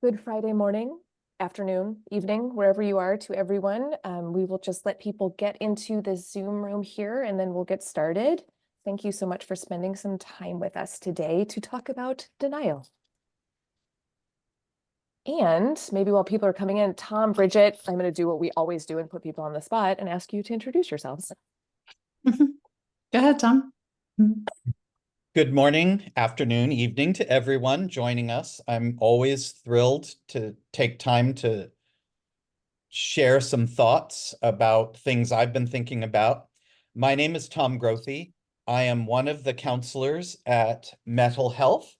Good Friday morning, afternoon, evening, wherever you are to everyone. We will just let people get into the Zoom room here and then we'll get started. Thank you so much for spending some time with us today to talk about denial. And maybe while people are coming in, Tom, Bridget, I'm going to do what we always do and put people on the spot and ask you to introduce yourselves. Go ahead, Tom. Good morning, afternoon, evening to everyone joining us. I'm always thrilled to take time to share some thoughts about things I've been thinking about. My name is Tom Grothe. I am one of the counselors at Mettle Health.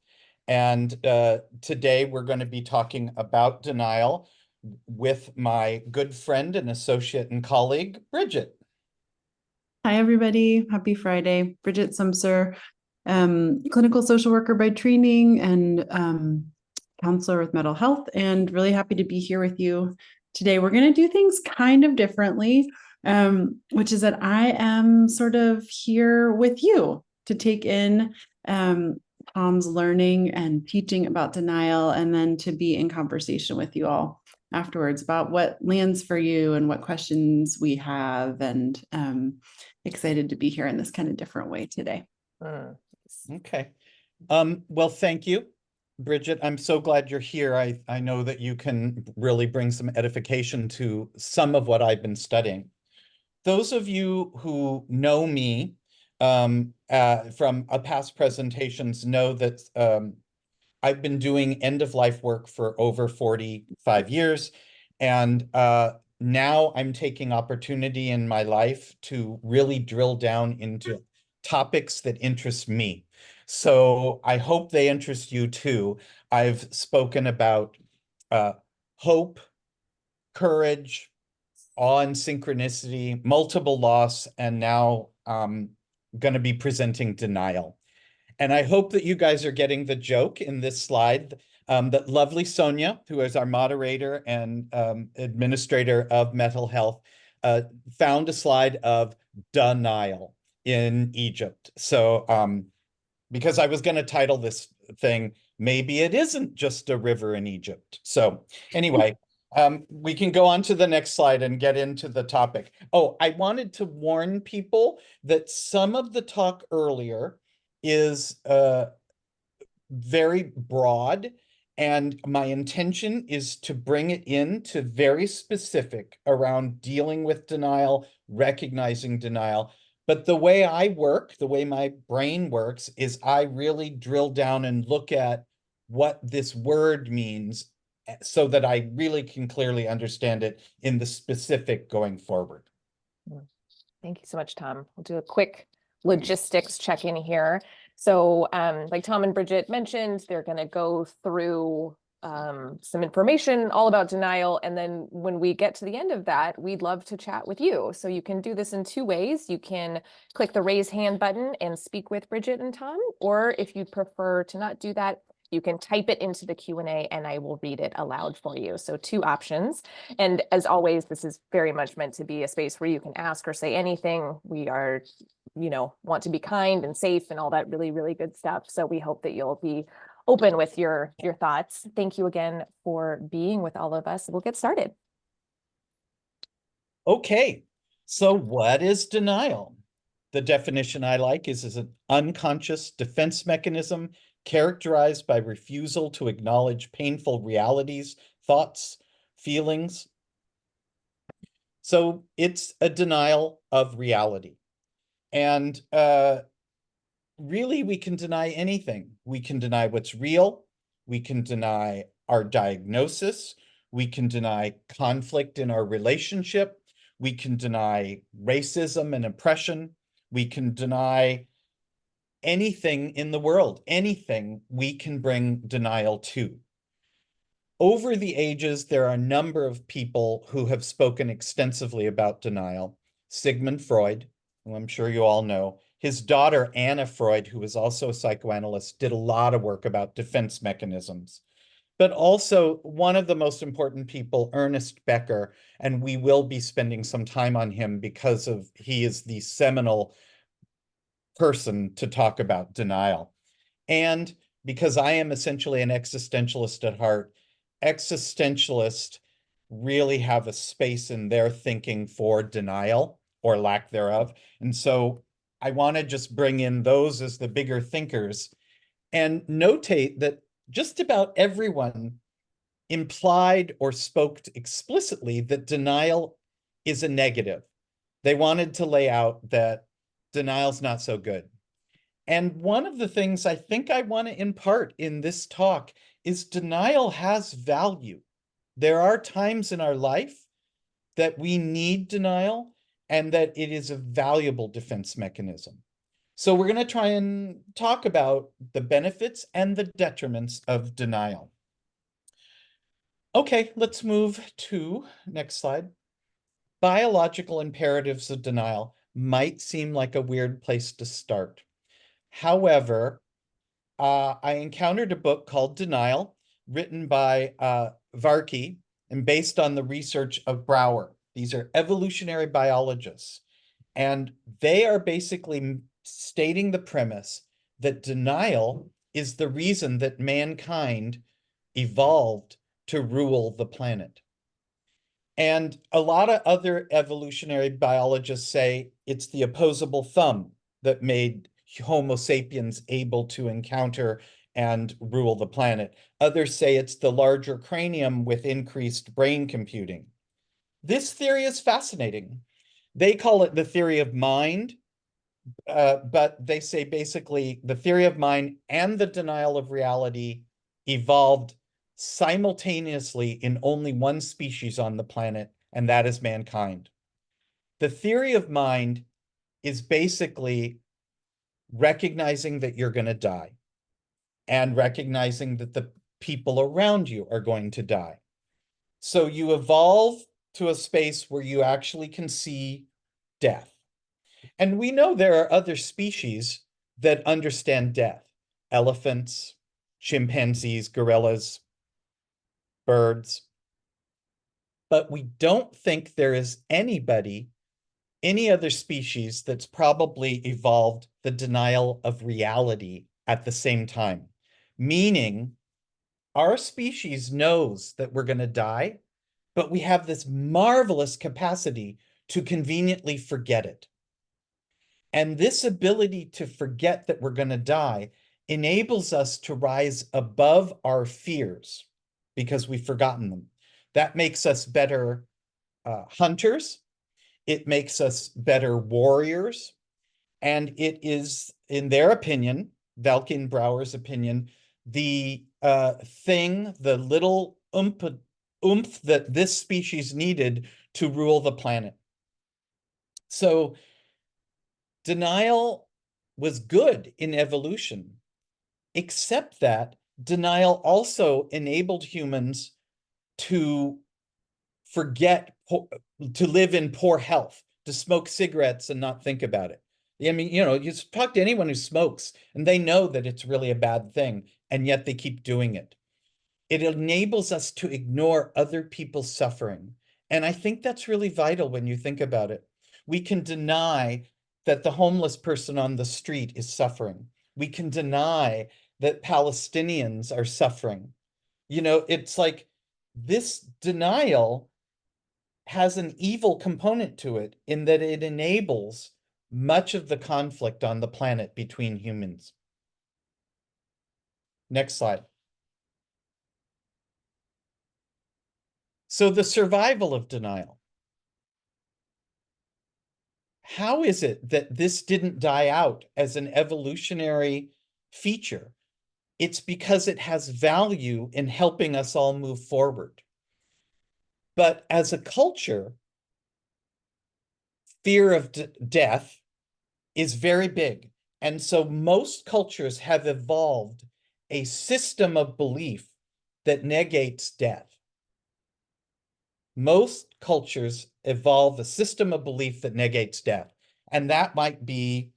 And today we're going to be talking about denial with my good friend and associate and colleague, Bridget. Hi, everybody. Happy Friday. Bridget Sumser, clinical social worker by training and counselor with Mettle Health, and really happy to be here with you today. We're going to do things kind of differently, which is that I am sort of here with you to take in Tom's learning and teaching about denial, and then to be in conversation with you all afterwards about what lands for you and what questions we have, and excited to be here in this kind of different way today. Okay. Well, thank you, Bridget. I'm so glad you're here. I know that you can really bring some edification to some of what I've been studying. Those of you who know me from past presentations know that I've been doing end-of-life work for over 45 years, and now I'm taking opportunity in my life to really drill down into topics that interest me. So I hope they interest you too. I've spoken about hope, courage, awe and synchronicity, multiple loss, and now going to be presenting denial. And I hope that you guys are getting the joke in this slide that lovely Sonia, who is our moderator and administrator of Mettle Health, found a slide of denial in Egypt. So because I was going to title this thing, maybe it isn't just a river in Egypt. So anyway, we can go on to the next slide and get into the topic. Oh, I wanted to warn people that some of the talk earlier is very broad, and my intention is to bring it into very specific around dealing with denial, recognizing denial. But the way I work, the way my brain works, is I really drill down and look at what this word means so that I really can clearly understand it in the specific going forward. Thank you so much, Tom. We'll do a quick logistics check-in here. So like Tom and Bridget mentioned, they're going to go through some information all about denial. And then when we get to the end of that, we'd love to chat with you. So you can do this in two ways. You can click the raise hand button and speak with Bridget and Tom, or if you prefer to not do that, you can type it into the Q&A and I will read it aloud for you. So two options. And as always, this is very much meant to be a space where you can ask or say anything. We are, want to be kind and safe and all that really, really good stuff. So we hope that you'll be open with your thoughts. Thank you again for being with all of us. We'll get started. Okay, so what is denial? The definition I like is an unconscious defense mechanism characterized by refusal to acknowledge painful realities, thoughts, feelings. So it's a denial of reality. And really, we can deny anything. We can deny what's real. We can deny our diagnosis. We can deny conflict in our relationship. We can deny racism and oppression. We can deny anything in the world, anything we can bring denial to. Over the ages, there are a number of people who have spoken extensively about denial. Sigmund Freud, who I'm sure you all know, his daughter, Anna Freud, who was also a psychoanalyst, did a lot of work about defense mechanisms. But also one of the most important people, Ernest Becker, and we will be spending some time on him because he is the seminal person to talk about denial. And because I am essentially an existentialist at heart, existentialists really have a space in their thinking for denial or lack thereof. And so I want to just bring in those as the bigger thinkers and notate that just about everyone implied or spoke explicitly that denial is a negative. They wanted to lay out that denial's not so good. And one of the things I think I want to impart in this talk is denial has value. There are times in our life that we need denial and that it is a valuable defense mechanism. So we're going to try and talk about the benefits and the detriments of denial. Okay, let's move to next slide. Biological imperatives of denial might seem like a weird place to start. However, I encountered a book called Denial, written by Varkey and based on the research of Brouwer. These are evolutionary biologists, and they are basically stating the premise that denial is the reason that mankind evolved to rule the planet. And a lot of other evolutionary biologists say it's the opposable thumb that made Homo sapiens able to encounter and rule the planet. Others say it's the larger cranium with increased brain computing. This theory is fascinating. They call it the theory of mind, but they say basically the theory of mind and the denial of reality evolved simultaneously in only one species on the planet, and that is mankind. The theory of mind is basically recognizing that you're going to die and recognizing that the people around you are going to die. So you evolve to a space where you actually can see death. And we know there are other species that understand death: elephants, chimpanzees, gorillas, birds. But we don't think there is anybody, any other species that's probably evolved the denial of reality at the same time. Meaning, our species knows that we're going to die, but we have this marvelous capacity to conveniently forget it. And this ability to forget that we're going to die enables us to rise above our fears because we've forgotten them. That makes us better hunters. It makes us better warriors. And it is, in their opinion, Valky and Brouwer's opinion, the thing, the little oomph that this species needed to rule the planet. So denial was good in evolution, except that denial also enabled humans to forget, to live in poor health, to smoke cigarettes and not think about it. I mean, you know, you talk to anyone who smokes and they know that it's really a bad thing, and yet they keep doing it. It enables us to ignore other people's suffering. And I think that's really vital when you think about it. We can deny that the homeless person on the street is suffering. We can deny that Palestinians are suffering. You know, it's like this denial has an evil component to it in that it enables much of the conflict on the planet between humans. Next slide. So the survival of denial. How is it that this didn't die out as an evolutionary feature? It's because it has value in helping us all move forward. But as a culture, fear of death is very big. And so most cultures have evolved a system of belief that negates death. Most cultures evolve a system of belief that negates death. And that might be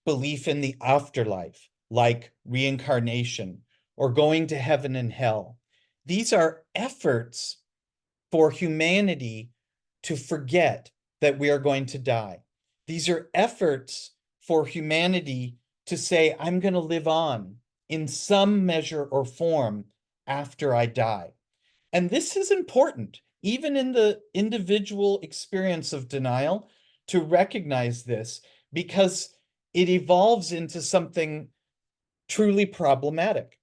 belief in the afterlife, like reincarnation or going to heaven and hell. These are efforts for humanity to forget that we are going to die. These are efforts for humanity to say, I'm going to live on in some measure or form after I die. And this is important, even in the individual experience of denial, to recognize this, because it evolves into something truly problematic.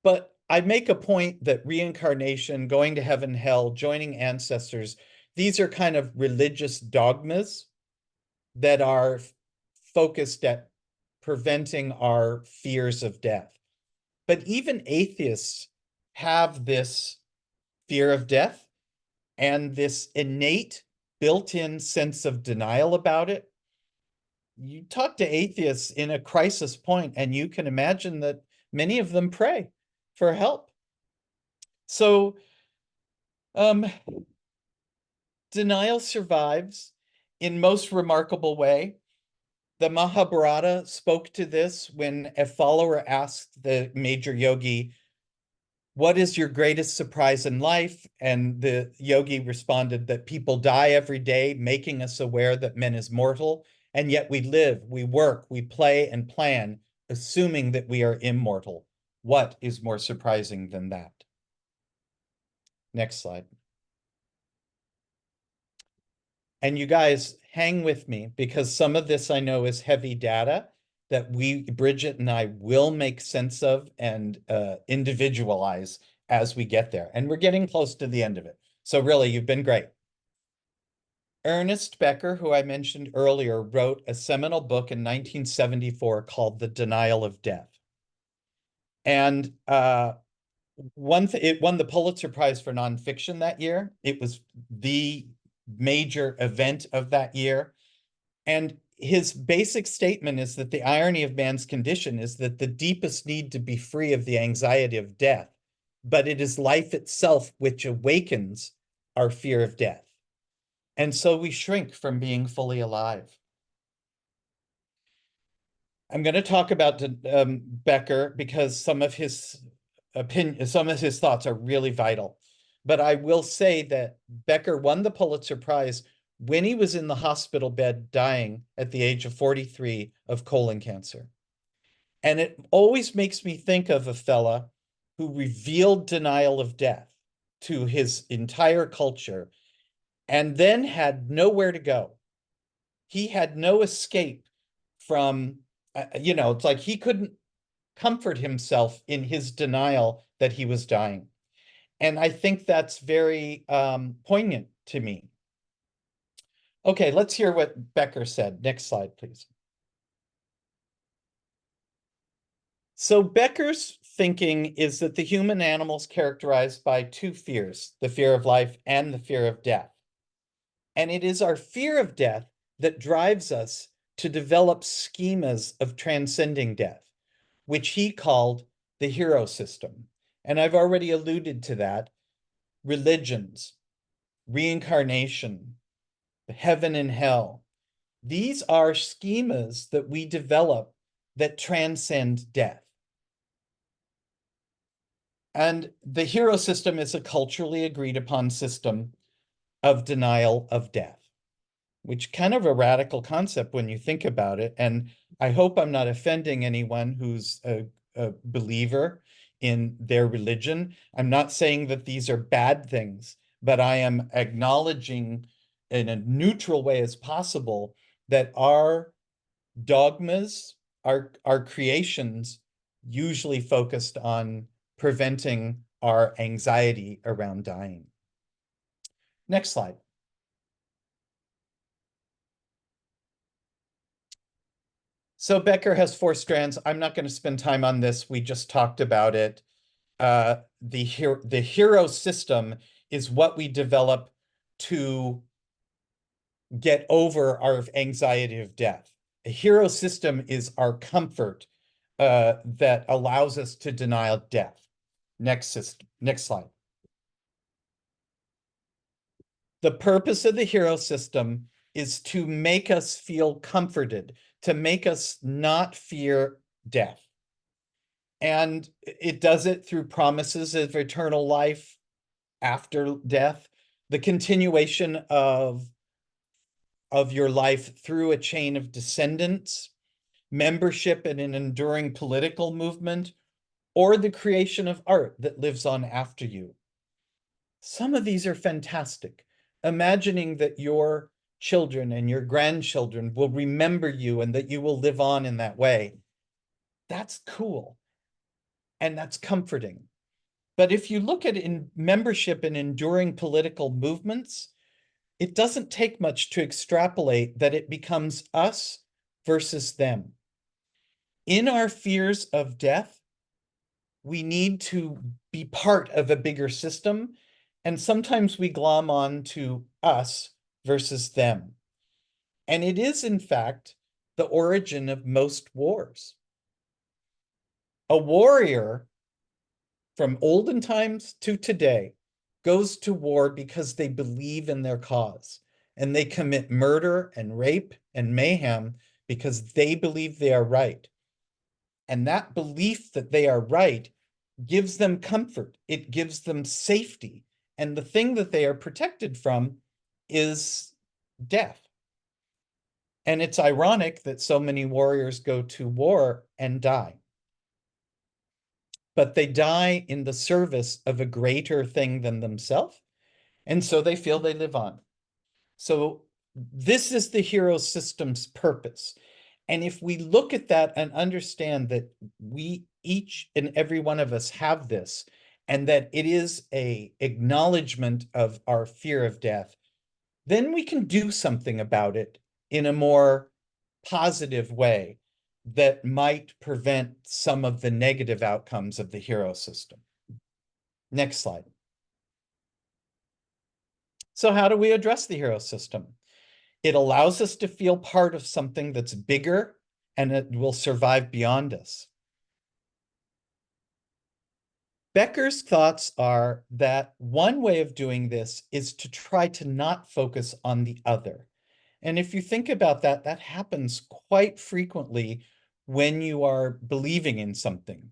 But I make a point that reincarnation, going to heaven, hell, joining ancestors, these are kind of religious dogmas that are focused at preventing our fears of death. But even atheists have this fear of death and this innate built-in sense of denial about it. You talk to atheists in a crisis point, and you can imagine that many of them pray for help. So denial survives in most remarkable way. The Mahabharata spoke to this when a follower asked the major yogi, "What is your greatest surprise in life?" And the yogi responded that people die every day, making us aware that man is mortal, and yet we live, we work, we play and plan, assuming that we are immortal. What is more surprising than that? Next slide. And you guys hang with me, because some of this I know is heavy data that Bridget and I will make sense of and individualize as we get there. And we're getting close to the end of it. So really, you've been great. Ernest Becker, who I mentioned earlier, wrote a seminal book in 1974 called The Denial of Death. And it won the Pulitzer Prize for nonfiction that year. It was the major event of that year. And his basic statement is that the irony of man's condition is that the deepest need to be free of the anxiety of death, but it is life itself which awakens our fear of death. And so we shrink from being fully alive. I'm going to talk about Becker because some of his thoughts are really vital. But I will say that Becker won the Pulitzer Prize when he was in the hospital bed dying at the age of 43 of colon cancer. And it always makes me think of a fella who revealed denial of death to his entire culture and then had nowhere to go. He had no escape from, it's like he couldn't comfort himself in his denial that he was dying. And I think that's very poignant to me. Okay, let's hear what Becker said. Next slide, please. So Becker's thinking is that the human animal is characterized by two fears, the fear of life and the fear of death. And it is our fear of death that drives us to develop schemas of transcending death, which he called the hero system. And I've already alluded to that. Religions, reincarnation, heaven and hell. These are schemas that we develop that transcend death. And the hero system is a culturally agreed upon system of denial of death, which kind of a radical concept when you think about it. And I hope I'm not offending anyone who's a believer in their religion. I'm not saying that these are bad things, but I am acknowledging in a neutral way as possible that our dogmas, our creations, usually focused on preventing our anxiety around dying. Next slide. So Becker has 4 strands. I'm not going to spend time on this. We just talked about it. The hero system is what we develop to get over our anxiety of death. A hero system is our comfort that allows us to deny death. Next slide. The purpose of the hero system is to make us feel comforted, to make us not fear death. And it does it through promises of eternal life after death, the continuation of your life through a chain of descendants, membership in an enduring political movement, or the creation of art that lives on after you. Some of these are fantastic. Imagining that your children and your grandchildren will remember you and that you will live on in that way. That's cool. And that's comforting. But if you look at membership in enduring political movements, it doesn't take much to extrapolate that it becomes us versus them. In our fears of death, we need to be part of a bigger system, and sometimes we glom on to us versus them. And it is, in fact, the origin of most wars. A warrior from olden times to today goes to war because they believe in their cause, and they commit murder and rape and mayhem because they believe they are right. And that belief that they are right gives them comfort. It gives them safety. And the thing that they are protected from is death. And it's ironic that so many warriors go to war and die. But they die in the service of a greater thing than themselves. And so they feel they live on. So this is the hero system's purpose. And if we look at that and understand that we, each and every one of us, have this, and that it is an acknowledgement of our fear of death, then we can do something about it in a more positive way that might prevent some of the negative outcomes of the hero system. Next slide. So how do we address the hero system? It allows us to feel part of something that's bigger and it will survive beyond us. Becker's thoughts are that one way of doing this is to try to not focus on the other. And if you think about that, that happens quite frequently when you are believing in something.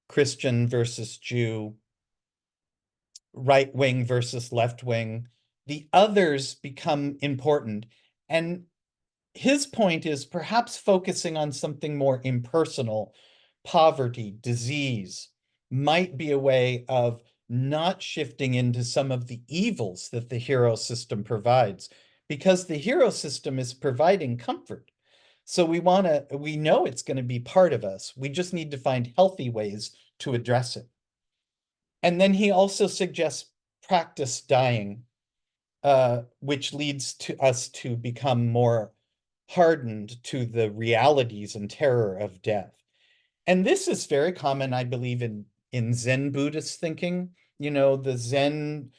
Christian versus Jew, right wing versus left wing. The others become important. And his point is perhaps focusing on something more impersonal, poverty, disease, might be a way of not shifting into some of the evils that the hero system provides, because the hero system is providing comfort. So we know it's going to be part of us. We just need to find healthy ways to address it. And then he also suggests practice dying, which leads to us to become more hardened to the realities and terror of death. And this is very common, I believe, in Zen Buddhist thinking. You know, the Zen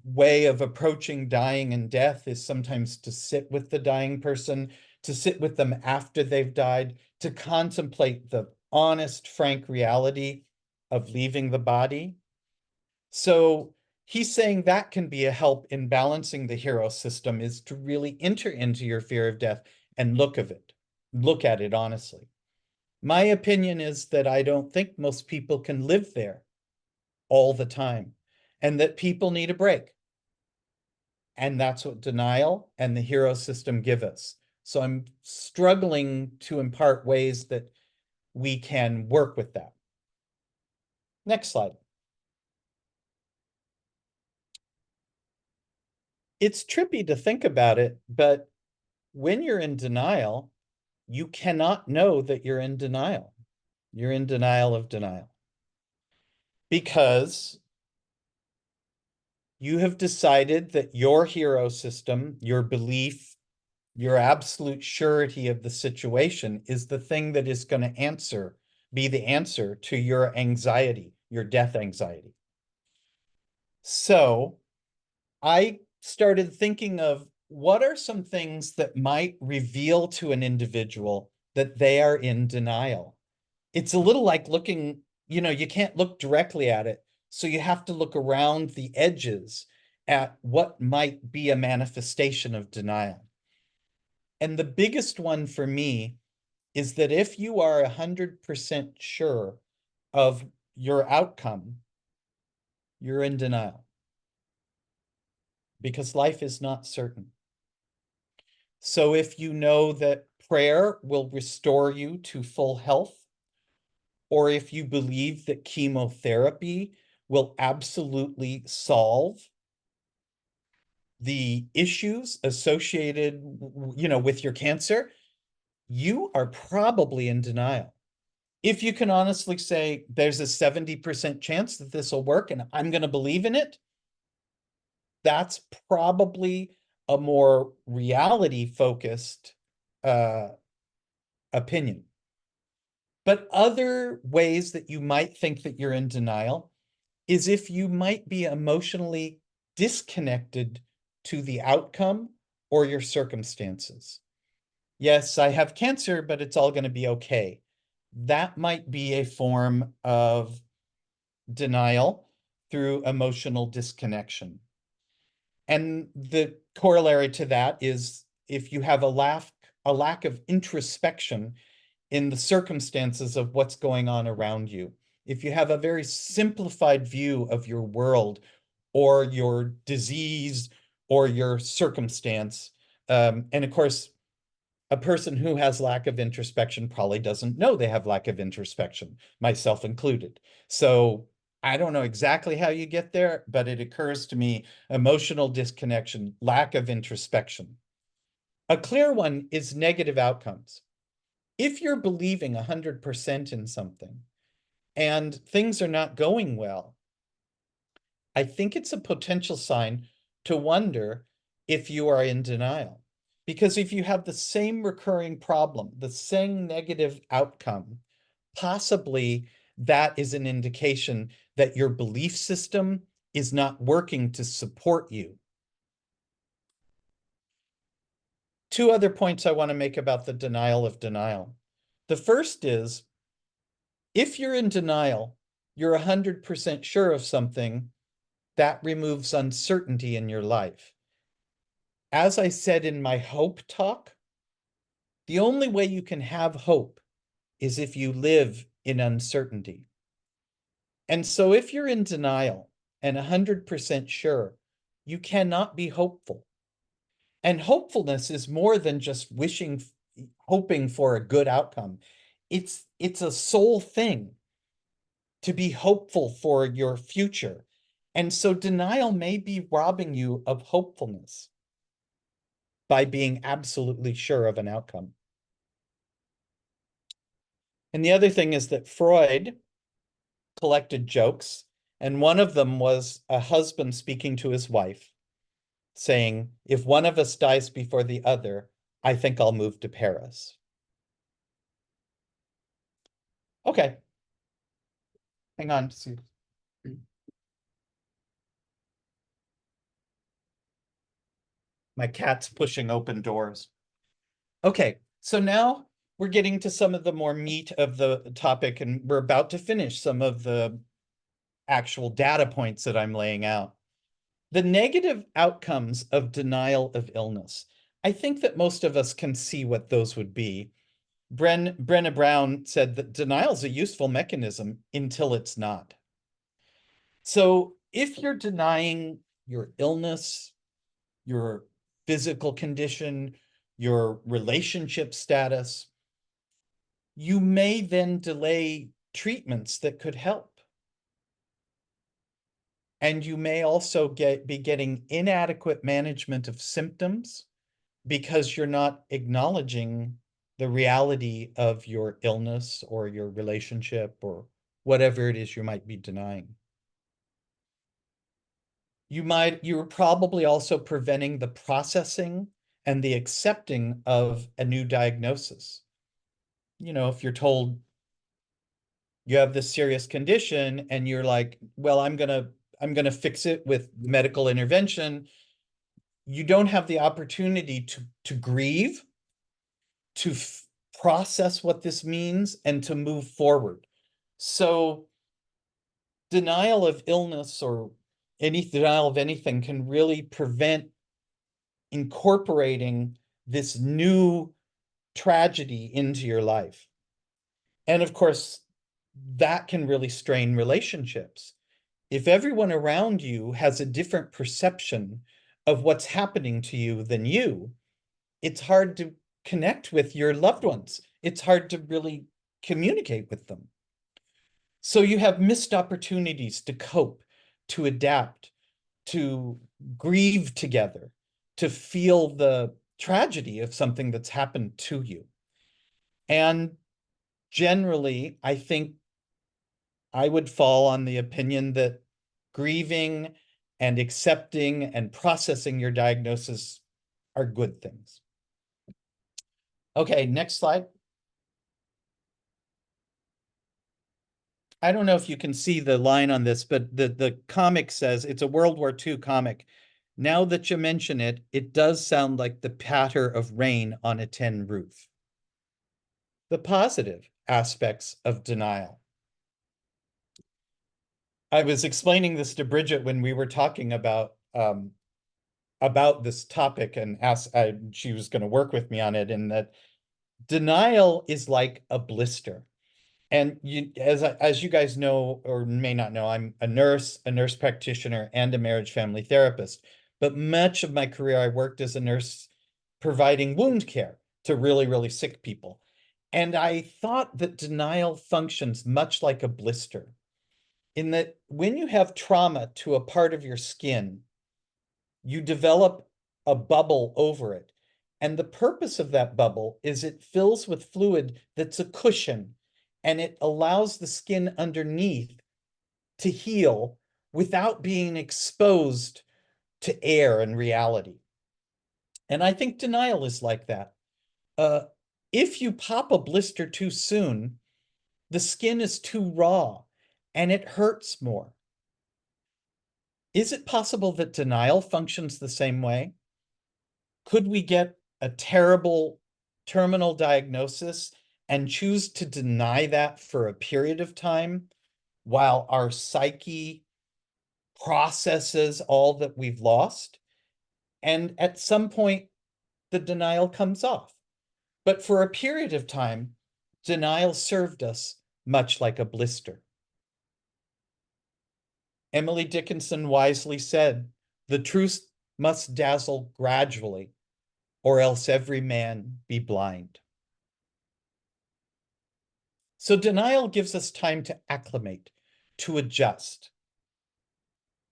way of approaching dying and death is sometimes to sit with the dying person, to sit with them after they've died, to contemplate the honest, frank reality of leaving the body. So he's saying that can be a help in balancing the hero system, is to really enter into your fear of death and look at it honestly. My opinion is that I don't think most people can live there all the time, and that people need a break. And that's what denial and the hero system give us. So I'm struggling to impart ways that we can work with that. Next slide. It's trippy to think about it, but when you're in denial, you cannot know that you're in denial. You're in denial of denial. Because you have decided that your hero system, your belief, your absolute surety of the situation is the thing that is going to be the answer to your anxiety, your death anxiety. So I started thinking of what are some things that might reveal to an individual that they are in denial. It's a little like looking, you can't look directly at it. So you have to look around the edges at what might be a manifestation of denial. And the biggest one for me is that if you are 100% sure of your outcome, you're in denial. Because life is not certain. So if you know that prayer will restore you to full health, or if you believe that chemotherapy will absolutely solve the issues associated, with your cancer, you are probably in denial. If you can honestly say there's a 70% chance that this will work and I'm going to believe in it, that's probably a more reality-focused opinion. But other ways that you might think that you're in denial is if you might be emotionally disconnected to the outcome or your circumstances. Yes, I have cancer, but it's all going to be okay. That might be a form of denial through emotional disconnection. And the corollary to that is if you have a lack of introspection in the circumstances of what's going on around you. If you have a very simplified view of your world or your disease or your circumstance, and of course, a person who has lack of introspection probably doesn't know they have lack of introspection, myself included. So I don't know exactly how you get there, but it occurs to me, emotional disconnection, lack of introspection. A clear one is negative outcomes. If you're believing 100% in something and things are not going well, I think it's a potential sign to wonder if you are in denial. Because if you have the same recurring problem, the same negative outcome, possibly that is an indication that your belief system is not working to support you. Two other points I want to make about the denial of denial. The first is, if you're in denial, you're 100% sure of something, that removes uncertainty in your life. As I said in my hope talk, the only way you can have hope is if you live in uncertainty. And so if you're in denial and 100% sure, you cannot be hopeful. And hopefulness is more than just hoping for a good outcome. It's a soul thing to be hopeful for your future. And so denial may be robbing you of hopefulness by being absolutely sure of an outcome. And the other thing is that Freud collected jokes, and one of them was a husband speaking to his wife, saying, if one of us dies before the other, I think I'll move to Paris. Okay. Hang on. My cat's pushing open doors. Okay, so now we're getting to some of the more meat of the topic, and we're about to finish some of the actual data points that I'm laying out. The negative outcomes of denial of illness. I think that most of us can see what those would be. Brené Brown said that denial is a useful mechanism until it's not. So if you're denying your illness, your physical condition, your relationship status, you may then delay treatments that could help. And you may also be getting inadequate management of symptoms because you're not acknowledging the reality of your illness or your relationship or whatever it is you might be denying. You're probably also preventing the processing and the accepting of a new diagnosis. If you're told you have this serious condition and you're like, well, I'm gonna fix it with medical intervention, you don't have the opportunity to grieve, to process what this means, and to move forward. So denial of illness or any denial of anything can really prevent incorporating this new tragedy into your life. And of course, that can really strain relationships. If everyone around you has a different perception of what's happening to you than you, it's hard to connect with your loved ones. It's hard to really communicate with them. So you have missed opportunities to cope, to adapt, to grieve together, to feel the tragedy of something that's happened to you. And generally, I think I would fall on the opinion that grieving and accepting and processing your diagnosis are good things. Okay, next slide. I don't know if you can see the line on this, but the comic says, it's a World War II comic. Now that you mention it, it does sound like the patter of rain on a tin roof. The positive aspects of denial. I was explaining this to Bridget when we were talking about this topic, and she was going to work with me on it, and that denial is like a blister. And as you guys know, or may not know, I'm a nurse practitioner, and a marriage family therapist. But much of my career, I worked as a nurse providing wound care to really, really sick people. And I thought that denial functions much like a blister, in that when you have trauma to a part of your skin, you develop a bubble over it. And the purpose of that bubble is it fills with fluid that's a cushion, and it allows the skin underneath to heal without being exposed to air and reality. And I think denial is like that. If you pop a blister too soon, the skin is too raw and it hurts more. Is it possible that denial functions the same way? Could we get a terrible terminal diagnosis and choose to deny that for a period of time while our psyche processes all that we've lost? And at some point, the denial comes off. But for a period of time, denial served us much like a blister. Emily Dickinson wisely said, "The truth must dazzle gradually, or else every man be blind." So denial gives us time to acclimate, to adjust.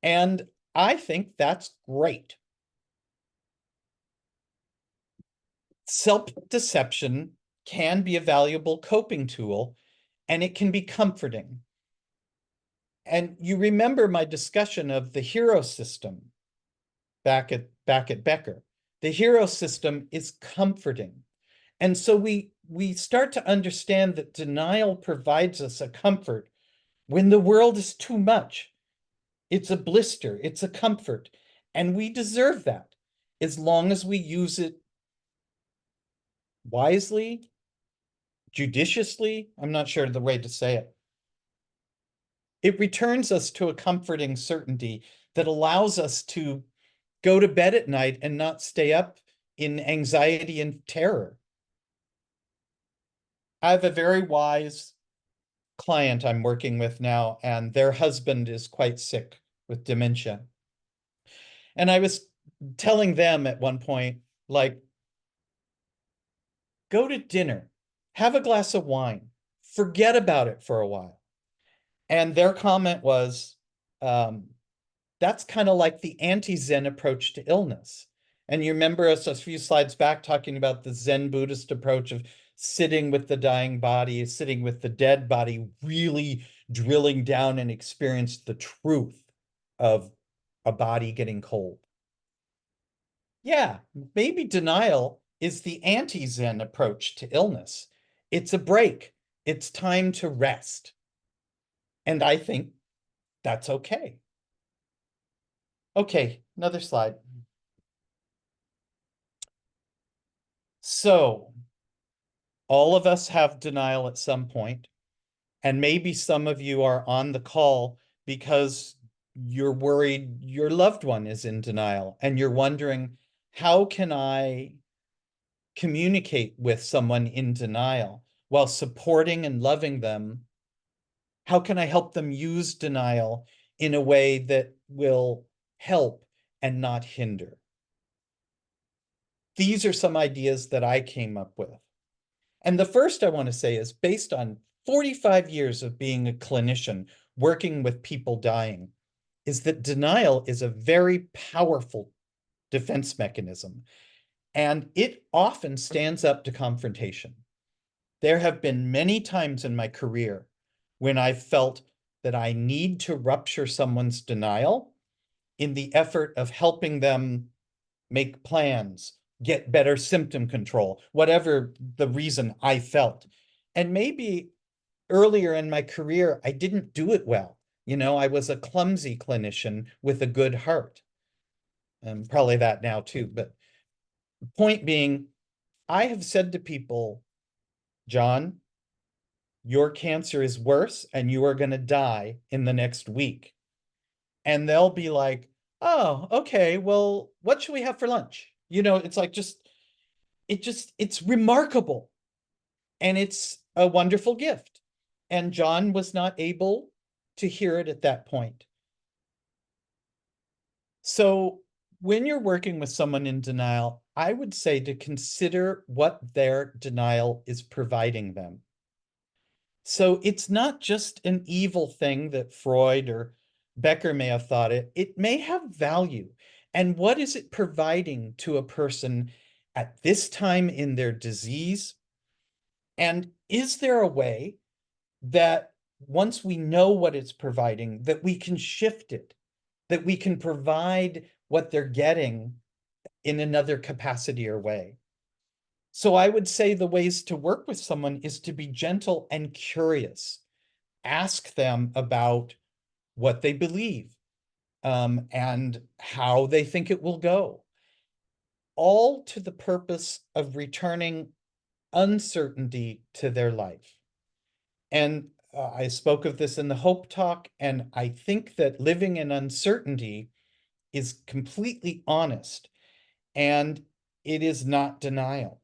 And I think that's great. Self-deception can be a valuable coping tool, and it can be comforting. And you remember my discussion of the hero system back at Becker. The hero system is comforting. And so we start to understand that denial provides us a comfort when the world is too much. It's a blister, it's a comfort, and we deserve that as long as we use it wisely, judiciously. I'm not sure the way to say it. It returns us to a comforting certainty that allows us to go to bed at night and not stay up in anxiety and terror. I have a very wise client I'm working with now, and their husband is quite sick with dementia. And I was telling them at one point, like, go to dinner, have a glass of wine, forget about it for a while. And their comment was, that's kind of like the anti-Zen approach to illness. And you remember us a few slides back talking about the Zen Buddhist approach of sitting with the dying body, sitting with the dead body, really drilling down and experience the truth of a body getting cold. Yeah, maybe denial is the anti-Zen approach to illness. It's a break. It's time to rest. And I think that's okay. Okay, another slide. So all of us have denial at some point, and maybe some of you are on the call because you're worried your loved one is in denial, and you're wondering, how can I communicate with someone in denial while supporting and loving them? How can I help them use denial in a way that will help and not hinder? These are some ideas that I came up with. And the first I want to say is based on 45 years of being a clinician, working with people dying, is that denial is a very powerful defense mechanism, and it often stands up to confrontation. There have been many times in my career when I felt that I need to rupture someone's denial in the effort of helping them make plans, get better symptom control, whatever the reason I felt. And maybe earlier in my career, I didn't do it well. You know, I was a clumsy clinician with a good heart. And probably that now too. But point being, I have said to people, John, your cancer is worse and you are going to die in the next week. And they'll be like, oh, okay, well, what should we have for lunch? You know, it's like it's remarkable. And it's a wonderful gift. And John was not able to hear it at that point. So when you're working with someone in denial, I would say to consider what their denial is providing them. So it's not just an evil thing that Freud or Becker may have thought it. It may have value. And what is it providing to a person at this time in their disease? And is there a way that once we know what it's providing, that we can shift it, that we can provide what they're getting in another capacity or way? So I would say the ways to work with someone is to be gentle and curious. Ask them about what they believe and how they think it will go, all to the purpose of returning uncertainty to their life. And I spoke of this in the Hope Talk, and I think that living in uncertainty is completely honest, and it is not denial.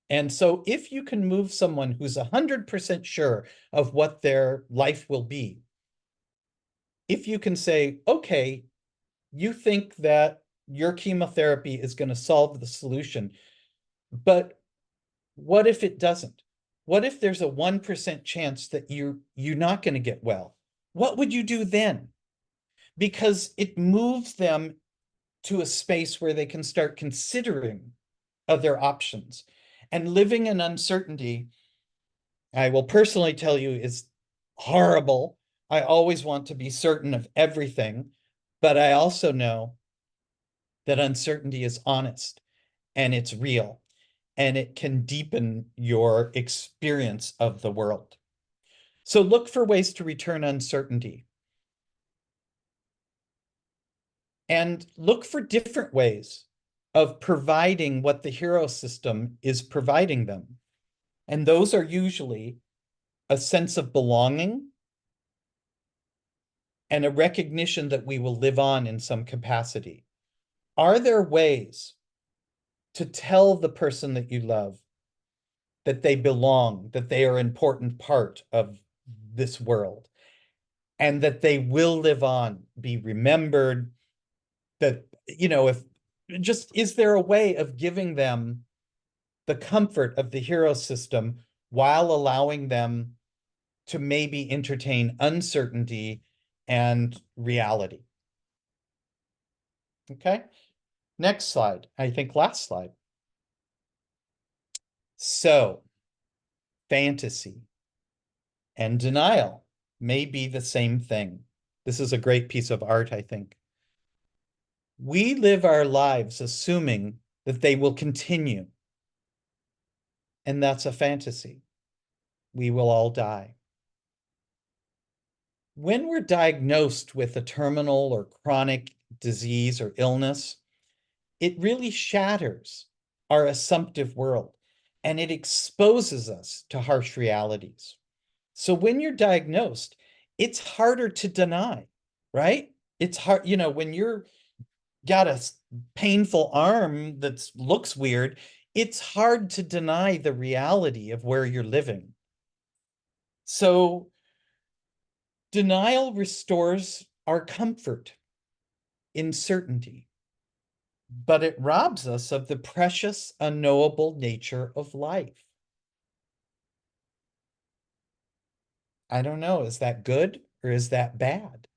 And so if you can move someone who's 100% sure of what their life will be, if you can say, okay, you think that your chemotherapy is going to solve the solution, but what if it doesn't? What if there's a 1% chance that you're not going to get well? What would you do then? Because it moves them to a space where they can start considering other options. And living in uncertainty, I will personally tell you, is horrible. I always want to be certain of everything, but I also know that uncertainty is honest and it's real, and it can deepen your experience of the world. So look for ways to return uncertainty. And look for different ways of providing what the hero system is providing them. And those are usually a sense of belonging and a recognition that we will live on in some capacity. Are there ways to tell the person that you love that they belong, that they are an important part of this world, and that they will live on, be remembered, that, you know, if just, is there a way of giving them the comfort of the hero system while allowing them to maybe entertain uncertainty and reality? Okay, next slide. I think last slide. So, fantasy and denial may be the same thing. This is a great piece of art, I think. We live our lives assuming that they will continue. And that's a fantasy. We will all die. When we're diagnosed with a terminal or chronic disease or illness, it really shatters our assumptive world and it exposes us to harsh realities. So when you're diagnosed, it's harder to deny, right? It's hard, you know, when you're got a painful arm that looks weird, it's hard to deny the reality of where you're living. So denial restores our comfort in certainty, but it robs us of the precious, unknowable nature of life. I don't know, is that good or is that bad?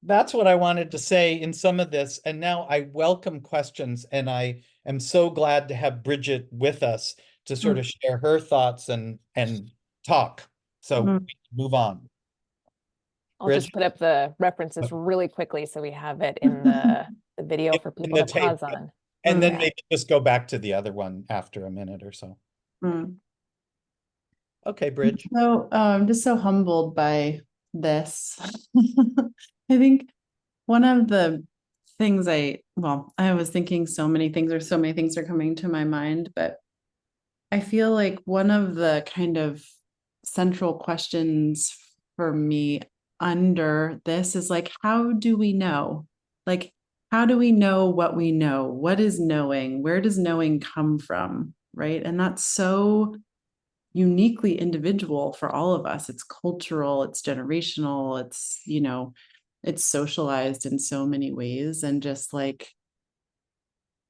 That's what I wanted to say in some of this. And now I welcome questions, and I am so glad to have Bridget with us to sort of share her thoughts and talk. So move on. I'll just put up the references really quickly so we have it in the video for people to pause on. And then maybe just go back to the other one after a minute or so. Okay, Bridge. So I'm just so humbled by this. I think one of the things I was thinking so many things, or so many things are coming to my mind, but I feel like one of the kind of central questions for me under this is like, how do we know? Like, how do we know what we know? What is knowing? Where does knowing come from? Right. And that's so uniquely individual for all of us. It's cultural, it's generational, it's, it's socialized in so many ways. And just like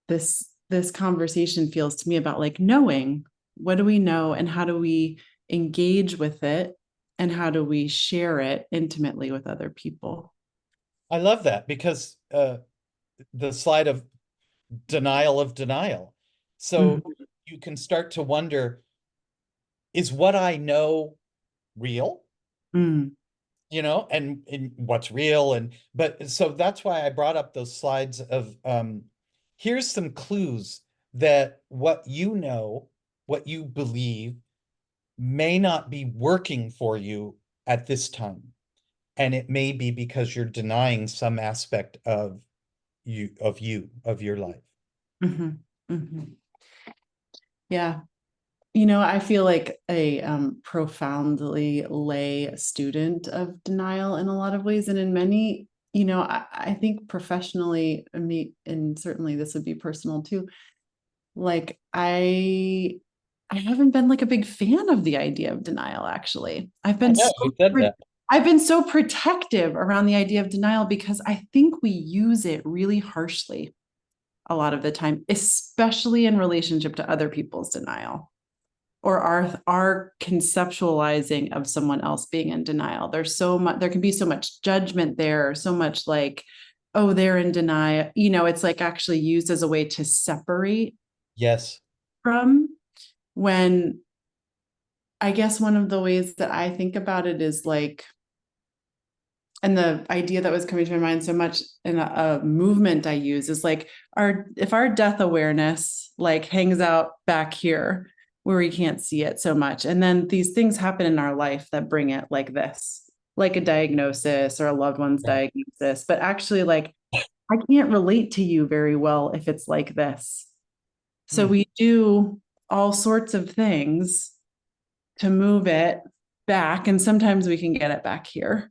this conversation feels to me about like knowing, what do we know and how do we engage with it and how do we share it intimately with other people? I love that, because the slide of denial. So you can start to wonder, is what I know real? And what's real, but so that's why I brought up those slides of here's some clues that what you know, what you believe may not be working for you at this time. And it may be because you're denying some aspect of your life. Yeah. I feel like a profoundly lay student of denial in a lot of ways. And in many, I think professionally, and certainly this would be personal too, like I haven't been like a big fan of the idea of denial, actually. I've been so protective around the idea of denial because I think we use it really harshly a lot of the time, especially in relationship to other people's denial or our conceptualizing of someone else being in denial. There can be so much judgment there, so much like, oh, they're in denial. It's like actually used as a way to separate from, when I guess one of the ways that I think about it is like, and the idea that was coming to my mind so much in a movement I use is like, if our death awareness like hangs out back here where we can't see it so much, and then these things happen in our life that bring it like this, like a diagnosis or a loved one's diagnosis, but actually like, I can't relate to you very well if it's like this. So we do all sorts of things to move it back, and sometimes we can get it back here.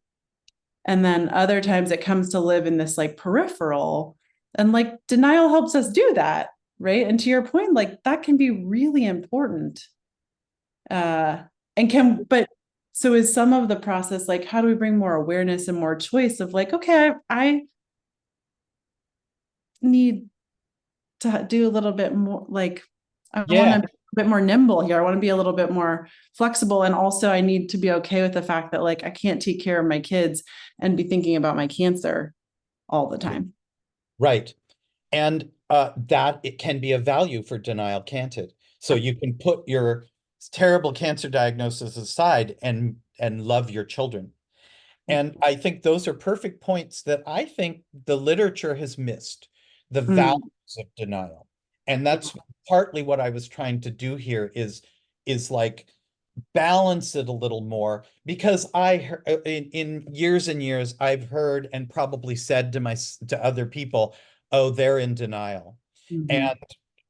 And then other times it comes to live in this like peripheral, and like denial helps us do that. Right. And to your point, like that can be really important. But so is some of the process, like, how do we bring more awareness and more choice of like, okay, I need to do a little bit more, like, I want to be a bit more nimble here. I want to be a little bit more flexible. And also I need to be okay with the fact that like, I can't take care of my kids and be thinking about my cancer all the time. Right. And that it can be a value for denial, can't it? So you can put your terrible cancer diagnosis aside and love your children. And I think those are perfect points that I think the literature has missed, the values of denial. And that's partly what I was trying to do here is like balance it a little more, because in years and years I've heard and probably said to other people, oh, they're in denial. And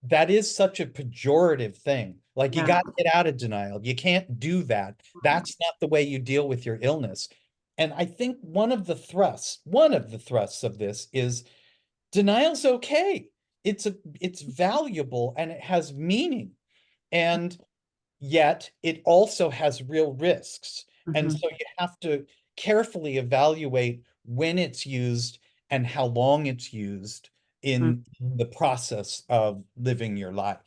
that is such a pejorative thing. Like, you got to get out of denial. You can't do that. That's not the way you deal with your illness. And I think one of the thrusts of this is denial's okay. It's valuable and it has meaning. And yet it also has real risks. And so you have to carefully evaluate when it's used and how long it's used in the process of living your life.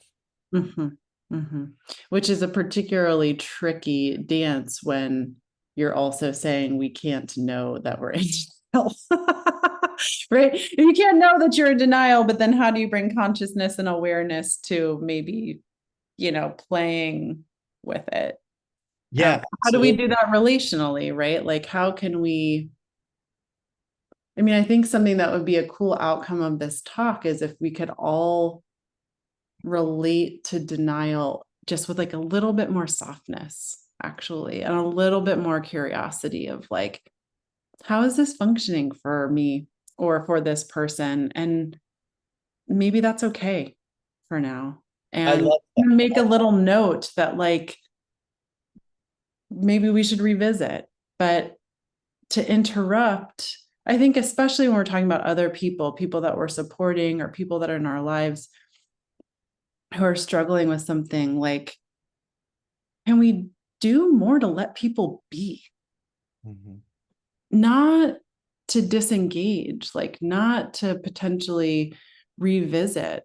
Which is a particularly tricky dance when you're also saying we can't know that we're in denial. Right? You can't know that you're in denial, but then how do you bring consciousness and awareness to maybe, playing with it? Yeah. How do we do that relationally, right? Like, how can we? I mean, I think something that would be a cool outcome of this talk is if we could all relate to denial just with like a little bit more softness, actually, and a little bit more curiosity of like, how is this functioning for me or for this person? And maybe that's okay for now. And make a little note that like, maybe we should revisit, but to interrupt, I think, especially when we're talking about other people that we're supporting or people that are in our lives who are struggling with something, like, can we do more to let people be? Not to disengage, like not to potentially revisit,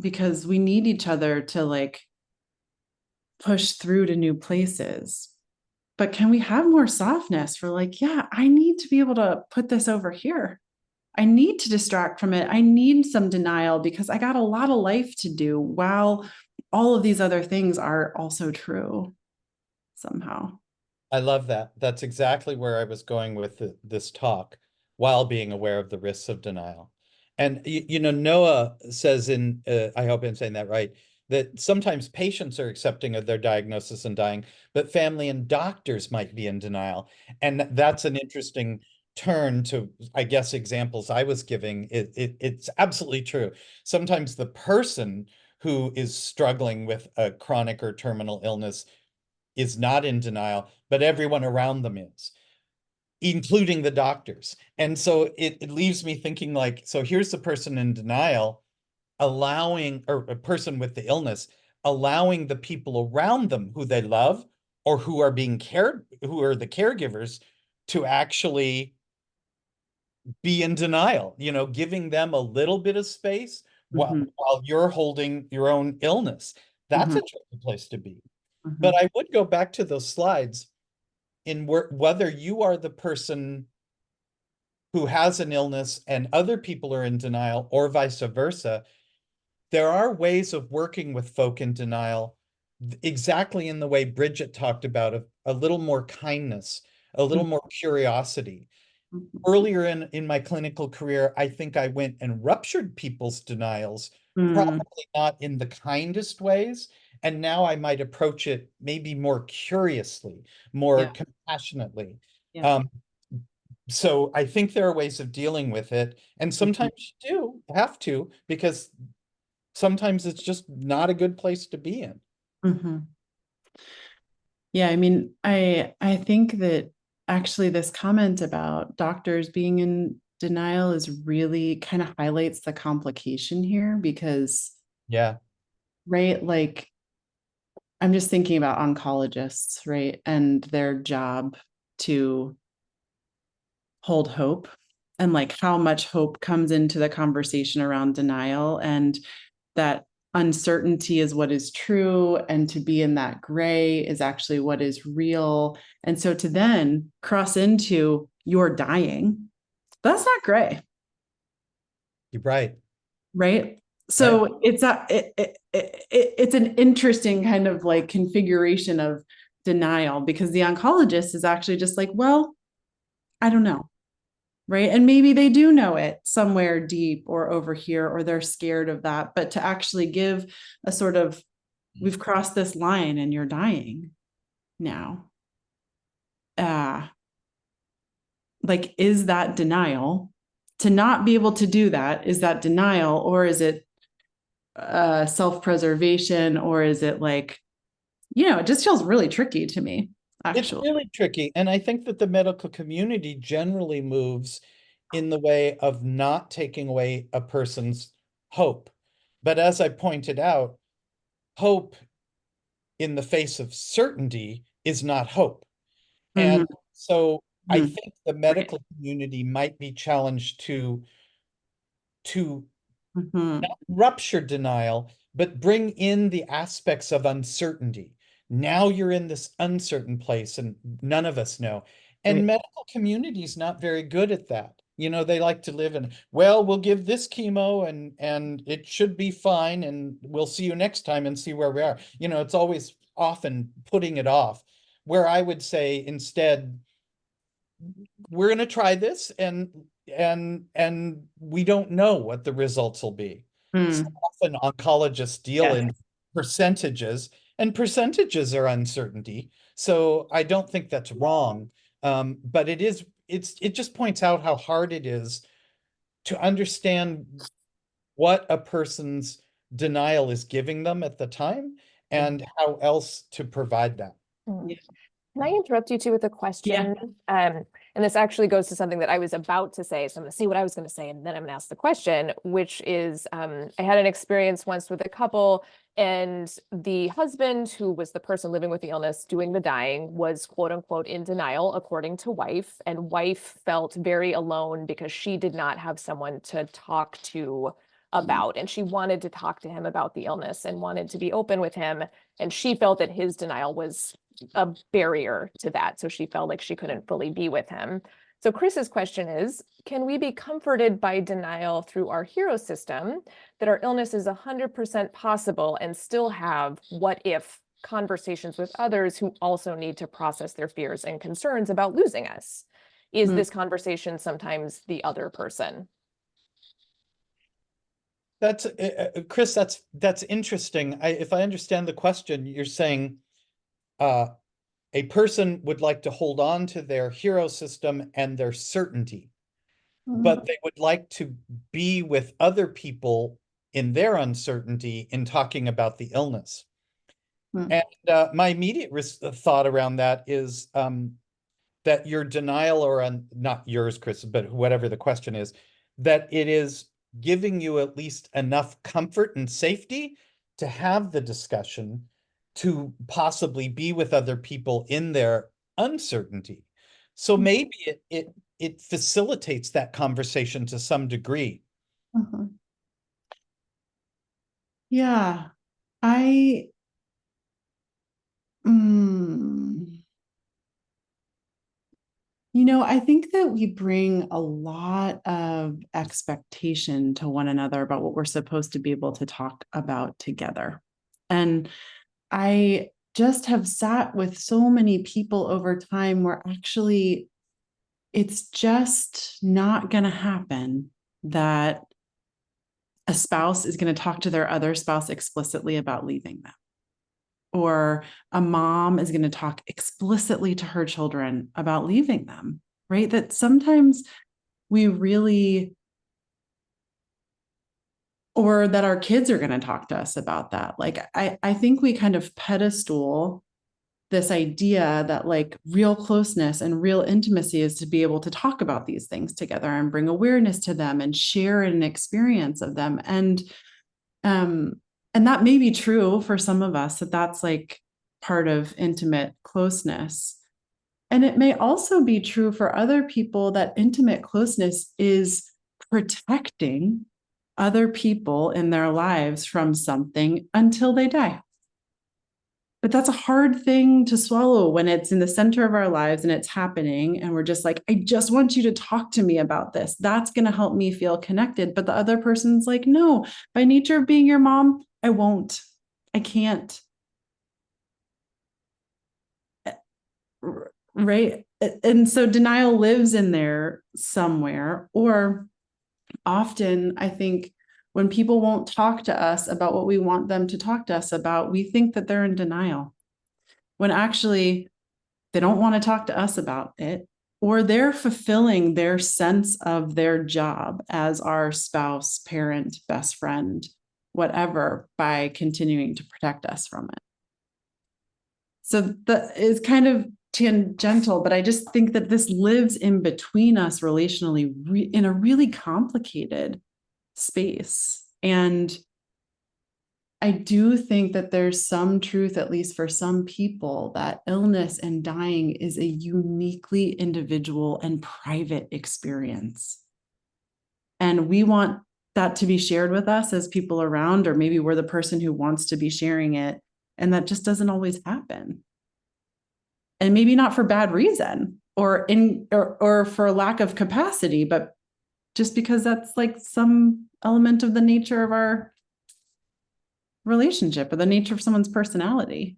because we need each other to like push through to new places. But can we have more softness for like, yeah, I need to be able to put this over here. I need to distract from it. I need some denial because I got a lot of life to do while all of these other things are also true somehow. I love that. That's exactly where I was going with this talk, while being aware of the risks of denial. And, Noah says I hope I'm saying that right, that sometimes patients are accepting of their diagnosis and dying, but family and doctors might be in denial. And that's an interesting turn to, I guess, examples I was giving. It's absolutely true. Sometimes the person who is struggling with a chronic or terminal illness is not in denial, but everyone around them is, including the doctors. And so it leaves me thinking like, so here's the person in denial, or a person with the illness, allowing the people around them who they love or who are who are the caregivers, to actually be in denial, giving them a little bit of space while you're holding your own illness. That's a tricky place to be. But I would go back to those slides in whether you are the person who has an illness and other people are in denial or vice versa. There are ways of working with folk in denial exactly in the way Bridget talked about, a little more kindness, a little more curiosity. Earlier in my clinical career, I think I went and ruptured people's denials, probably not in the kindest ways. And now I might approach it maybe more curiously, more compassionately. So I think there are ways of dealing with it. And sometimes you do have to, because sometimes it's just not a good place to be in. Yeah, I mean, I think that actually this comment about doctors being in denial is really kind of highlights the complication here, because right, like I'm just thinking about oncologists, right, and their job to hold hope, and like how much hope comes into the conversation around denial, and that uncertainty is what is true, and to be in that gray is actually what is real. And so to then cross into you're dying, that's not gray. You're right. Right. So it's an interesting kind of like configuration of denial, because the oncologist is actually just like, well, I don't know. Right. And maybe they do know it somewhere deep or over here, or they're scared of that. But to actually give a sort of, we've crossed this line and you're dying now. Like, is that denial? To not be able to do that, is that denial, or is it self-preservation, or is it like, it just feels really tricky to me, actually. It's really tricky. And I think that the medical community generally moves in the way of not taking away a person's hope. But as I pointed out, hope in the face of certainty is not hope. And so I think the medical community might be challenged to not rupture denial, but bring in the aspects of uncertainty. Now you're in this uncertain place and none of us know. And Right. medical community is not very good at that. You know, they like to live in, well, we'll give this chemo and it should be fine and we'll see you next time and see where we are. You know, it's always often putting it off, where I would say instead, we're going to try this and we don't know what the results will be. So Mm. often oncologists deal Yes. in percentages, and percentages are uncertainty. So I don't think that's wrong. But it just points out how hard it is to understand what a person's denial is giving them at the time and how else to provide that. Mm. Yeah. Can I interrupt you too with a question? And this actually goes to something that I was about to say. So I'm going to say what I was going to say, and then I'm going to ask the question, which is I had an experience once with a couple, and the husband, who was the person living with the illness, doing the dying, was quote unquote in denial, according to wife. And wife felt very alone because she did not have someone to talk to about, and she wanted to talk to him about the illness and wanted to be open with him. And she felt that his denial was a barrier to that. So she felt like she couldn't fully be with him. So Chris's question is, can we be comforted by denial through our hero system that our illness is 100% possible and still have what if conversations with others who also need to process their fears and concerns about losing us? Is this conversation sometimes the other person? That's Chris, that's interesting. If I understand the question, you're saying a person would like to hold on to their hero system and their certainty, but they would like to be with other people in their uncertainty in talking about the illness. And my immediate thought around that is that your denial, or not yours, Chris, but whatever the question is, that it is giving you at least enough comfort and safety to have the discussion, to possibly be with other people in their uncertainty. So maybe it facilitates that conversation to some degree. Yeah, I think that we bring a lot of expectation to one another about what we're supposed to be able to talk about together. And I just have sat with so many people over time where actually it's just not going to happen that a spouse is going to talk to their other spouse explicitly about leaving them, or a mom is going to talk explicitly to her children about leaving them, right? That sometimes we really, or that our kids are going to talk to us about that. Like, I think we kind of pedestal this idea that like real closeness and real intimacy is to be able to talk about these things together and bring awareness to them and share an experience of them. And that may be true for some of us, that that's like part of intimate closeness. And it may also be true for other people that intimate closeness is protecting other people in their lives from something until they die. But that's a hard thing to swallow when it's in the center of our lives and it's happening. And we're just like, I just want you to talk to me about this. That's going to help me feel connected. But the other person's like, no, by nature of being your mom, I won't. I can't. Right. And so denial lives in there somewhere. Or often, I think, when people won't talk to us about what we want them to talk to us about, we think that they're in denial, when actually they don't want to talk to us about it, or they're fulfilling their sense of their job as our spouse, parent, best friend, whatever, by continuing to protect us from it. So that is kind of tangential, but I just think that this lives in between us relationally in a really complicated space. And I do think that there's some truth, at least for some people, that illness and dying is a uniquely individual and private experience. And we want that to be shared with us as people around, or maybe we're the person who wants to be sharing it. And that just doesn't always happen. And maybe not for bad reason or for lack of capacity, but just because that's like some element of the nature of our relationship or the nature of someone's personality.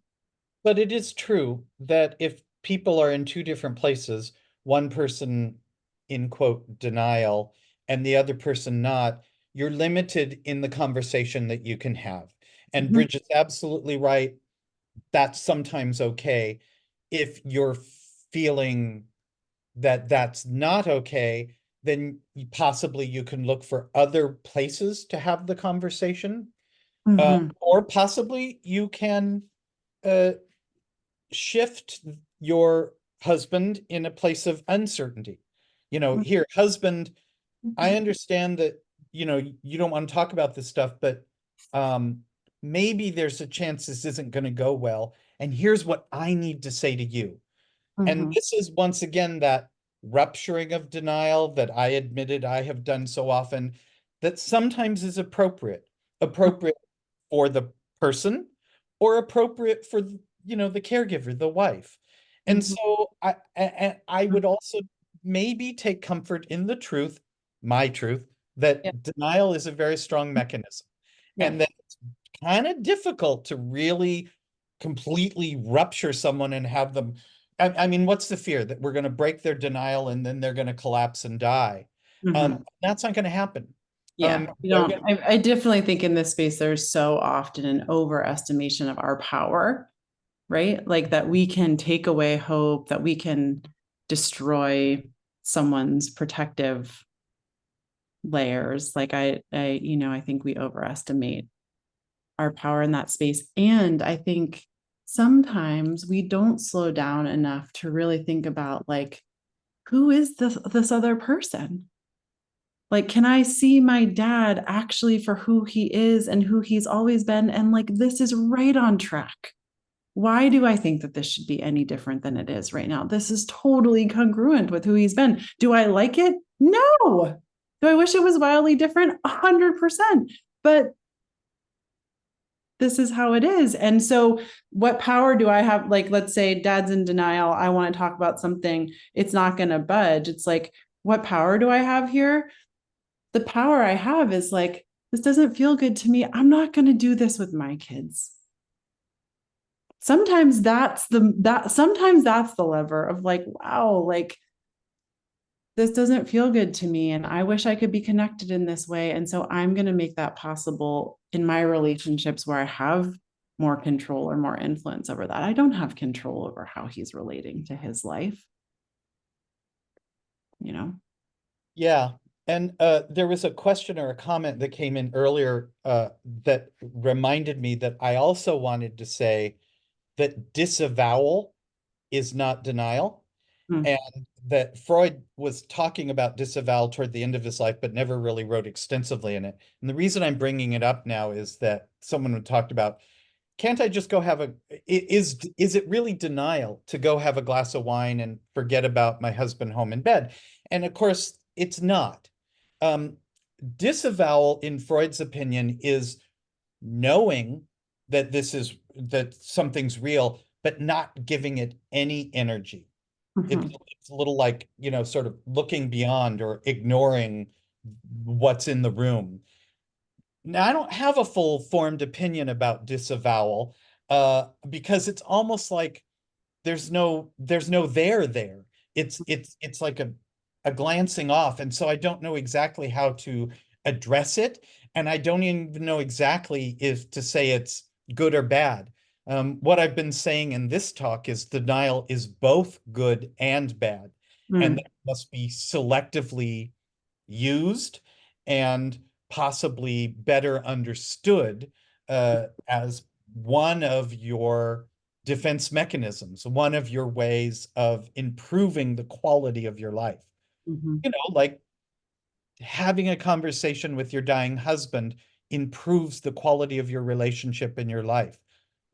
But it is true that if people are in two different places, one person in quote denial and the other person not, you're limited in the conversation that you can have. And Mhm. Bridget's absolutely right. That's sometimes okay. If you're feeling that that's not okay, then possibly you can look for other places to have the conversation. Or possibly you can shift your husband in a place of uncertainty. You know, here, husband, I understand that, you know, you don't want to talk about this stuff, but maybe there's a chance this isn't going to go well. And here's what I need to say to you. And this is once again that rupturing of denial that I admitted I have done so often that sometimes is appropriate for the person or appropriate for, you know, the caregiver, the wife. And so I would also maybe take comfort in the truth, my truth, that denial is a very strong mechanism and that it's kind of difficult to really completely rupture someone and have them. I mean, what's the fear? That we're going to break their denial and then they're going to collapse and die. That's not going to happen. Yeah, you don't. I definitely think in this space, there's so often an overestimation of our power, right? Like that we can take away hope, that we can destroy someone's protective layers. Like I think we overestimate our power in that space. And I think sometimes we don't slow down enough to really think about like, who is this other person? Like, can I see my dad actually for who he is and who he's always been? And like, this is right on track. Why do I think that this should be any different than it is right now? This is totally congruent with who he's been. Do I like it? No. Do I wish it was wildly different? 100%. But this is how it is. And so what power do I have? Like, let's say dad's in denial. I want to talk about something. It's not going to budge. It's like, what power do I have here? The power I have is like, this doesn't feel good to me. I'm not going to do this with my kids. Sometimes that's the lever of like, wow, like this doesn't feel good to me. And I wish I could be connected in this way. And so I'm going to make that possible in my relationships where I have more control or more influence over that. I don't have control over how he's relating to his life. You know? Yeah. And there was a question or a comment that came in earlier that reminded me that I also wanted to say that disavowal is not denial. And that Freud was talking about disavowal toward the end of his life, but never really wrote extensively in it. And the reason I'm bringing it up now is that someone talked about, can't I just go have is it really denial to go have a glass of wine and forget about my husband home in bed? And of course, it's not. Disavowal, in Freud's opinion, is knowing that that something's real, but not giving it any energy. It's a little like, you know, sort of looking beyond or ignoring what's in the room. Now, I don't have a full formed opinion about disavowal because it's almost like there's no there. It's like a glancing off. And so I don't know exactly how to address it. And I don't even know exactly if to say it's good or bad. What I've been saying in this talk is denial is both good and bad, and that must be selectively used and possibly better understood as one of your defense mechanisms, one of your ways of improving the quality of your life. You know, like having a conversation with your dying husband improves the quality of your relationship in your life.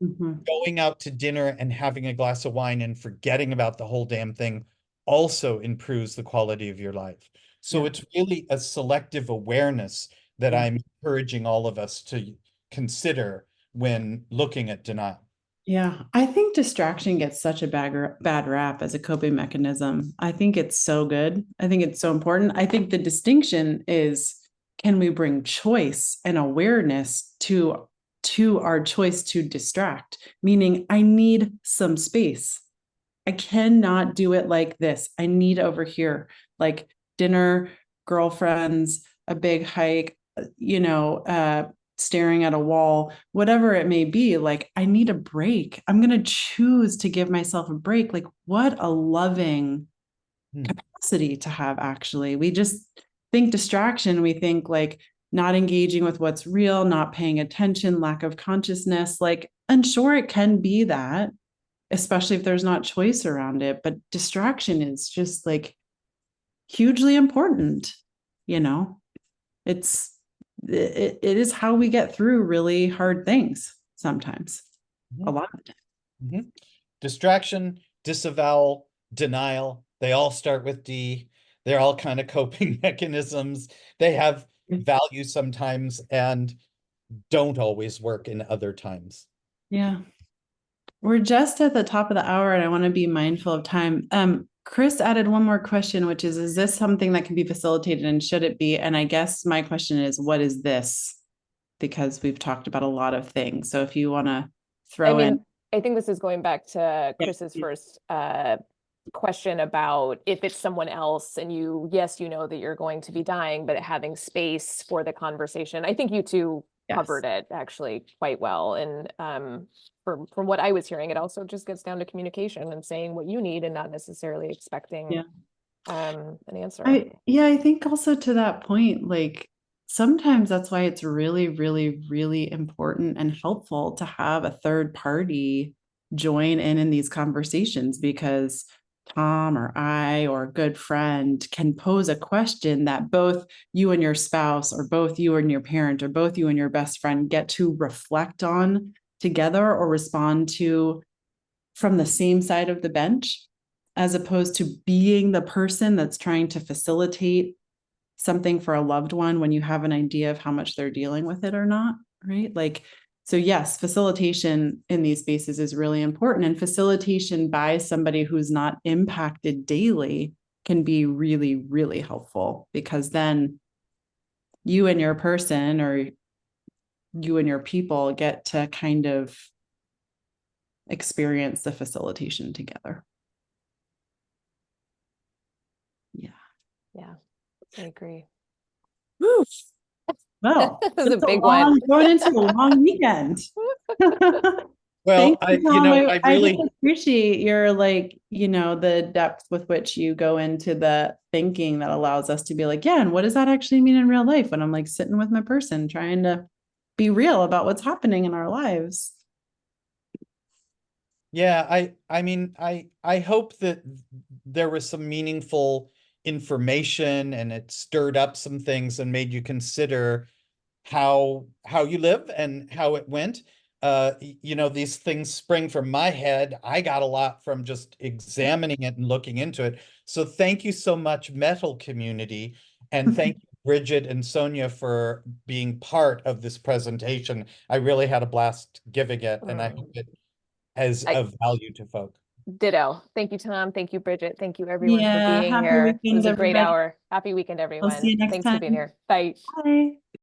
Going out to dinner and having a glass of wine and forgetting about the whole damn thing also improves the quality of your life. So it's really a selective awareness that Yeah. I'm encouraging all of us to consider when looking at denial. Yeah, I think distraction gets such a bad rap as a coping mechanism. I think it's so good. I think it's so important. I think the distinction is, can we bring choice and awareness to our choice to distract? Meaning, I need some space. I cannot do it like this. I need over here, like dinner, girlfriends, a big hike, staring at a wall, whatever it may be. Like, I need a break. I'm going to choose to give myself a break. Like, what a loving capacity to have, actually. We just think distraction. We think like not engaging with what's real, not paying attention, lack of consciousness. Like, and sure, it can be that, especially if there's not choice around it. But distraction is just like hugely important. It is how we get through really hard things sometimes, a lot of the time. Distraction, disavowal, denial, they all start with D. They're all kind of coping mechanisms. They have value sometimes and don't always work in other times. Yeah. We're just at the top of the hour and I want to be mindful of time. Chris added one more question, which is this something that can be facilitated and should it be? And I guess my question is, what is this? Because we've talked about a lot of things. So if you want to throw in. I think this is going back to Chris's first question about if it's someone else and yes, you know that you're going to be dying, but having space for the conversation. I think you two covered it actually quite well. And from what I was hearing, it also just gets down to communication and saying what you need and not necessarily expecting an answer. I think also to that point, like sometimes that's why it's really, really, really important and helpful to have a third party join in these conversations, because Tom or I or a good friend can pose a question that both you and your spouse, or both you and your parent, or both you and your best friend get to reflect on together or respond to from the same side of the bench, as opposed to being the person that's trying to facilitate something for a loved one when you have an idea of how much they're dealing with it or not, right? Like, so yes, facilitation in these spaces is really important, and facilitation by somebody who's not impacted daily can be really, really helpful, because then you and your person, or you and your people, get to kind of experience the facilitation together. Yeah, I agree. Woo. Well, this is a big one. Going into a long weekend. Well, I really appreciate your the depth with which you go into the thinking that allows us to be like, yeah, and what does that actually mean in real life when I'm like sitting with my person trying to be real about what's happening in our lives. Yeah, I hope that there was some meaningful information and it stirred up some things and made you consider how you live and how it went. These things spring from my head. I got a lot from just examining it and looking into it. So thank you so much, Mettle community. And thank you, Bridget and Sonia, for being part of this presentation. I really had a blast giving it, and I hope it has of value to folk. Ditto. Thank you, Tom. Thank you, Bridget. Thank you, everyone, for being happy here. Weekend, It was a great everybody. hour. Happy weekend, everyone. We'll see you next Thanks time. for being here. Bye. Bye.